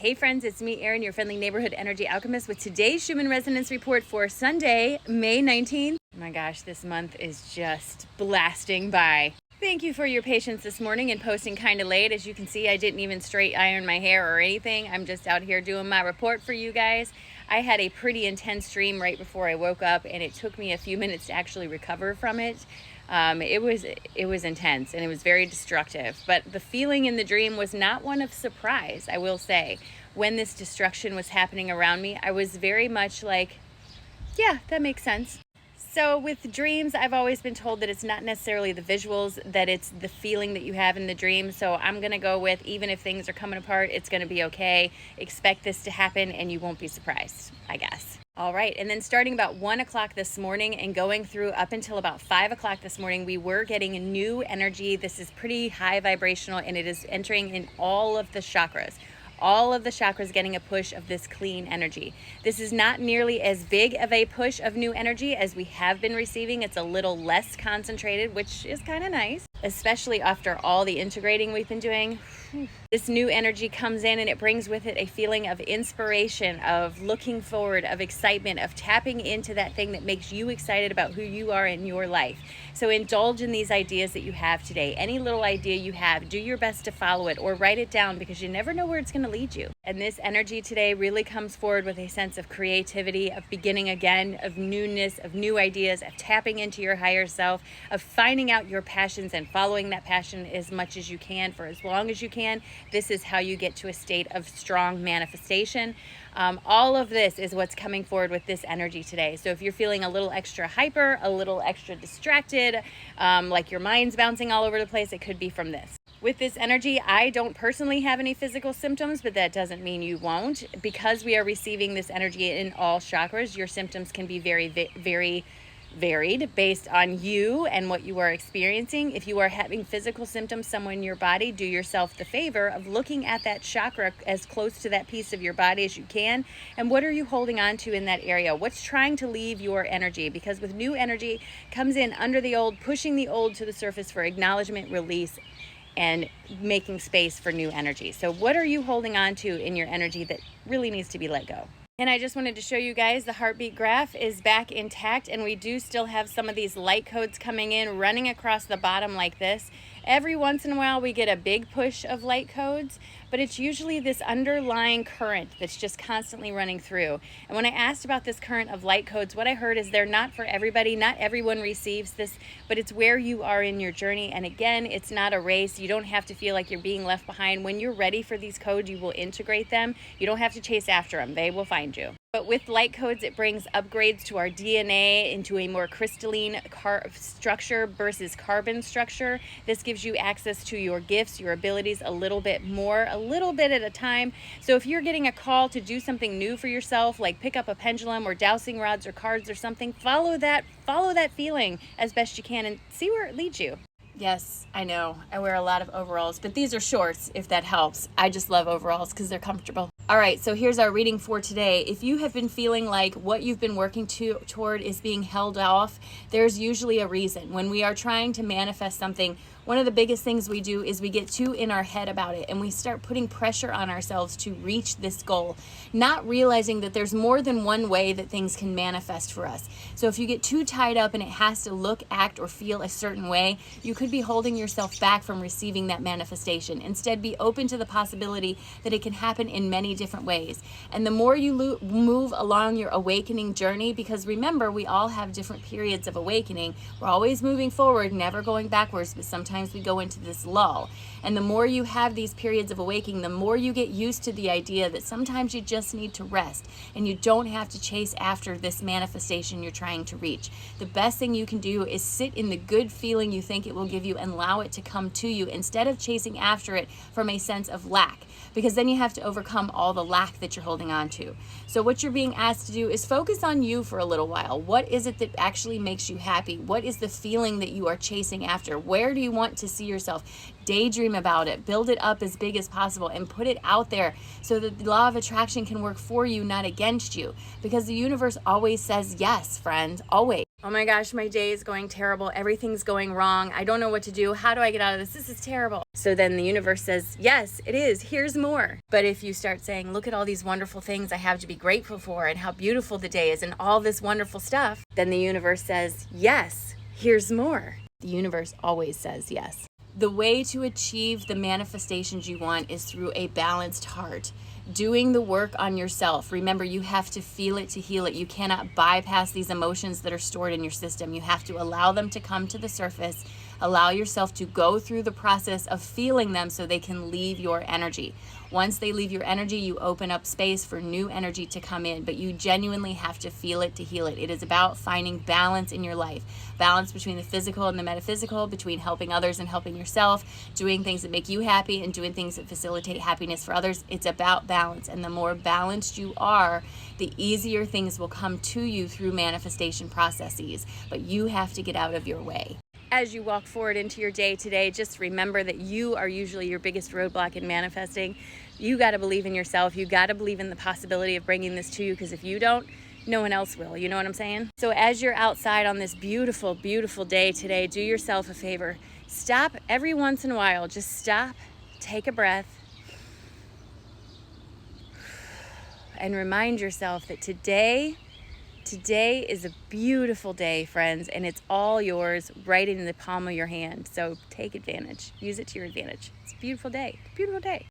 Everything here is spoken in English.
Hey friends, it's me, Erin, your friendly neighborhood energy alchemist with today's Schumann resonance report for Sunday, May 19th. Oh my gosh, this month is just blasting by. Thank you for your patience this morning and posting kind of late. As you can see, I didn't even straight iron my hair or anything. I'm just out here doing my report for you guys. I had a pretty intense dream right before I woke up, and it took me a few minutes to actually recover from it. It was intense and it was very destructive, but the feeling in the dream was not one of surprise, I will say. When this destruction was happening around me, I was very much like, yeah, that makes sense. So with dreams, I've always been told that it's not necessarily the visuals, that it's the feeling that you have in the dream. So I'm going to go with, even if things are coming apart, it's going to be okay. Expect this to happen and you won't be surprised, I guess. All right, and then starting about 1 o'clock this morning and going through up until about 5 o'clock this morning, we were getting new energy. This is pretty high vibrational and it is entering in all of the chakras. All of the chakras getting a push of this clean energy. This is not nearly as big of a push of new energy as we have been receiving. It's a little less concentrated, which is kind of nice, especially after all the integrating we've been doing. This new energy comes in and it brings with it a feeling of inspiration, of looking forward, of excitement, of tapping into that thing that makes you excited about who you are in your life. So indulge in these ideas that you have today. Any little idea you have, do your best to follow it or write it down, because you never know where it's going to lead you. And this energy today really comes forward with a sense of creativity, of beginning again, of newness, of new ideas, of tapping into your higher self, of finding out your passions and following that passion as much as you can for as long as you can. This is how you get to a state of strong manifestation. All of this is what's coming forward with this energy today. So if you're feeling a little extra hyper, a little extra distracted, like your mind's bouncing all over the place, it could be from this. With this energy, I don't personally have any physical symptoms, but that doesn't mean you won't. Because we are receiving this energy in all chakras, your symptoms can be very varied based on you and what you are experiencing. If you are having physical symptoms somewhere in your body, do yourself the favor of looking at that chakra as close to that piece of your body as you can. And what are you holding on to in that area? What's trying to leave your energy? Because with new energy comes in under the old, pushing the old to the surface for acknowledgement, release, and making space for new energy. So what are you holding on to in your energy that really needs to be let go? And I just wanted to show you guys the heartbeat graph is back intact, and we do still have some of these light codes coming in, running across the bottom like this. Every once in a while we get a big push of light codes, but it's usually this underlying current that's just constantly running through. And when I asked about this current of light codes, what I heard is they're not for everybody. Not everyone receives this, but it's where you are in your journey. And again, it's not a race. You don't have to feel like you're being left behind. When you're ready for these codes, you will integrate them. You don't have to chase after them. They will find you. But with light codes, it brings upgrades to our DNA into a more crystalline structure versus carbon structure. This gives you access to your gifts, your abilities a little bit more, a little bit at a time. So if you're getting a call to do something new for yourself, like pick up a pendulum or dowsing rods or cards or something, follow that feeling as best you can and see where it leads you. Yes, I know. I wear a lot of overalls, but these are shorts, if that helps. I just love overalls because they're comfortable. All right, so here's our reading for today. If you have been feeling like what you've been working toward is being held off, there's usually a reason. When we are trying to manifest something, one of the biggest things we do is we get too in our head about it and we start putting pressure on ourselves to reach this goal, not realizing that there's more than one way that things can manifest for us. So if you get too tied up and it has to look, act, or feel a certain way, you could be holding yourself back from receiving that manifestation. Instead, be open to the possibility that it can happen in many different ways. And the more you move along your awakening journey, because remember, we all have different periods of awakening. We're always moving forward, never going backwards, but sometimes we go into this lull. And the more you have these periods of awakening, the more you get used to the idea that sometimes you just need to rest and you don't have to chase after this manifestation you're trying to reach. The best thing you can do is sit in the good feeling you think it will give you and allow it to come to you instead of chasing after it from a sense of lack, because then you have to overcome all the lack that you're holding on to. So what you're being asked to do is focus on you for a little while. What is it that actually makes you happy? What is the feeling that you are chasing after? Where do you want to see yourself? Daydream about it, build it up as big as possible, and put it out there so that the law of attraction can work for you, not against you, because the universe always says yes, friends, always. Oh my gosh, my day is going terrible. Everything's going wrong. I don't know what to do. How do I get out of this? This is terrible. So then the universe says, yes, it is. Here's more. But if you start saying, look at all these wonderful things I have to be grateful for and how beautiful the day is and all this wonderful stuff, then the universe says, yes, here's more. The universe always says yes. The way to achieve the manifestations you want is through a balanced heart. Doing the work on yourself. Remember, you have to feel it to heal it. You cannot bypass these emotions that are stored in your system. You have to allow them to come to the surface. Allow yourself to go through the process of feeling them so they can leave your energy. Once they leave your energy, you open up space for new energy to come in, but you genuinely have to feel it to heal it. It is about finding balance in your life. Balance between the physical and the metaphysical, between helping others and helping yourself, doing things that make you happy and doing things that facilitate happiness for others. It's about balance, and the more balanced you are, the easier things will come to you through manifestation processes, but you have to get out of your way. As you walk forward into your day today, just remember that you are usually your biggest roadblock in manifesting. You got to believe in yourself. You got to believe in the possibility of bringing this to you, because if you don't, no one else will. You know what I'm saying? So as you're outside on this beautiful, beautiful day today, do yourself a favor. Stop every once in a while. Just stop, take a breath, and remind yourself that today is a beautiful day, friends, and it's all yours right in the palm of your hand. So take advantage. Use it to your advantage. It's a beautiful day. Beautiful day.